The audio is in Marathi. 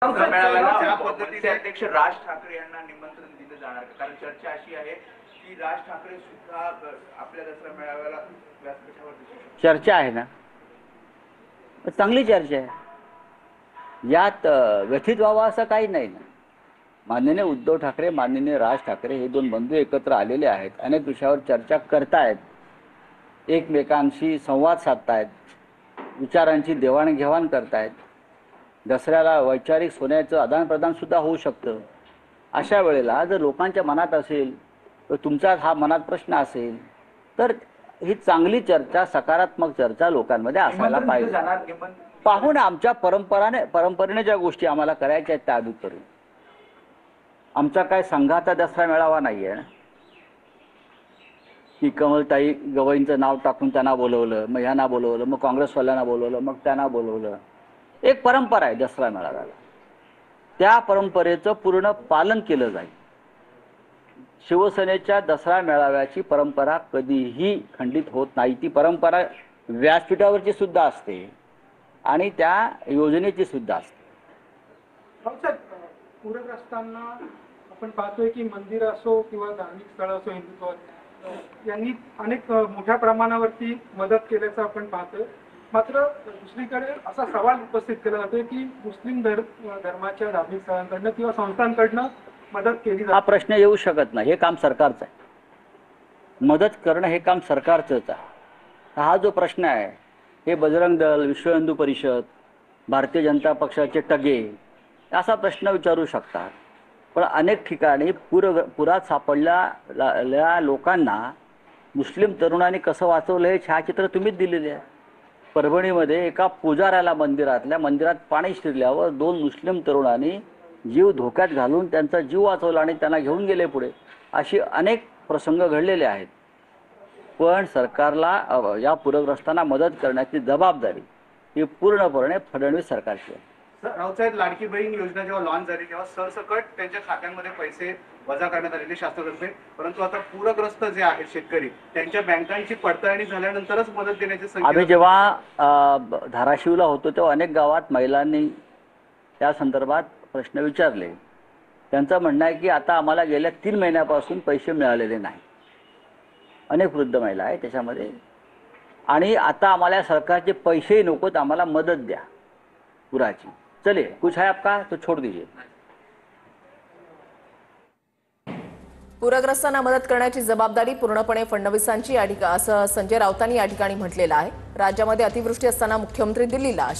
त्या पद्धतीने अध्यक्ष राज ठाकरे यांना निमंत्रण दिलं जाणार, कारण चर्चा अशी आहे की राज ठाकरे सुद्धा आपल्या दसरा मेळाव्याला व्यासपीठावर दिसू शकतात. चर्चा आहे ना, चांगली चर्चा आहे, यात व्यथित व्हावं असं काही नाही ना. माननीय उद्धव ठाकरे, माननीय राज ठाकरे हे दोन बंधू एकत्र आलेले आहेत, अनेक विषयावर चर्चा करतायत, एकमेकांशी संवाद साधतायत, विचारांची देवाणघेवाण करतायत. दसऱ्याला वैचारिक सोन्याचं आदानप्रदान सुद्धा होऊ शकतं. अशा वेळेला जर लोकांच्या मनात असेल, तर तुमचा हा मनात प्रश्न असेल, तर ही चांगली चर्चा, सकारात्मक चर्चा लोकांमध्ये असायला पाहिजे. पाहून आमच्या परंपरेने ज्या गोष्टी आम्हाला करायच्या आहेत त्या आम्ही करू. आमचा काय संघाचा दसरा मेळावा नाही आहे की कमलताई गवईंचं नाव टाकून त्यांना बोलवलं, मग ह्यांना बोलवलं, मग काँग्रेसवाल्यांना बोलवलं, मग त्यांना बोलवलं. एक परंपरा आहे दसरा मेळाव्याला, त्या परंपरेचं पूर्ण पालन केलं जाईल. शिवसेनेच्या दसरा मेळाव्याची परंपरा कधीही खंडित होत नाही. ती परंपरा व्यासपीठावरची सुद्धा असते आणि त्या योजनेची सुद्धा असते. पूरग्रस्तांना आपण पाहतोय की मंदिर असो किंवा धार्मिक स्थळ असो, हिंदुत्व यांनी अनेक मोठ्या प्रमाणावरती मदत केल्याचं आपण पाहतोय. मात्र दुसरीकडे असा सवाल उपस्थित केला जातोय की मुस्लिम धर्माच्या धार्मिक स्थळांकडनं किंवा संस्थांकडनं मदत केली जाते. हा प्रश्न येऊ शकत नाही. हे काम सरकारचं आहे, मदत करणं हे काम सरकारचंच आहे. हा जो प्रश्न आहे हे बजरंग दल, विश्व हिंदू परिषद, भारतीय जनता पक्षाचे टगे असा प्रश्न विचारू शकतात. पण अनेक ठिकाणी पुरात सापडलेल्या लोकांना मुस्लिम तरुणांनी कसं वाचवलं हे छायाचित्र तुम्हीच दिलेले आहे. परभणीमध्ये एका पुजाऱ्याला मंदिरात पाणी शिरल्यावर 2 मुस्लिम तरुणांनी जीव धोक्यात घालून त्यांचा जीव वाचवला आणि त्यांना घेऊन गेले पुढे. अशी अनेक प्रसंग घडलेले आहेत. पण सरकारला या पूरग्रस्तांना मदत करण्याची जबाबदारी ही पूर्णपणे फडणवीस सरकारची आहे. राऊतसाहेब, लाडकी बहीण योजना जेव्हा लॉन्च झाली तेव्हा सरसकट त्यांच्या खात्यांमध्ये पैसे वजा करण्यात आलेले शास्त्रतर्फे, परंतु आता पूरग्रस्त जे आहेत शेतकरी त्यांच्या बँकांची पडताळणी झाल्यानंतरच मदत देण्याचे आम्ही जेव्हा धाराशिवला होतो तेव्हा अनेक गावात महिलांनी त्या संदर्भात प्रश्न विचारले. त्यांचं म्हणणं आहे की आता आम्हाला गेल्या 3 महिन्यापासून पैसे मिळालेले नाही. अनेक वृद्ध महिला आहे त्याच्यामध्ये, आणि आता आम्हाला सरकारचे पैसेही नकोत, आम्हाला मदत द्या पुराची. चलिए, कुछ है आपका तो छोड़ दीजिए. पूरग्रस्तांना मदत करण्याची जबाबदारी पूर्णपणे फडणवीसांची असं संजय राऊतांनी या ठिकाणी म्हटलेलं आहे. राज्यामध्ये अतिवृष्टी असताना मुख्यमंत्री दिल्लीला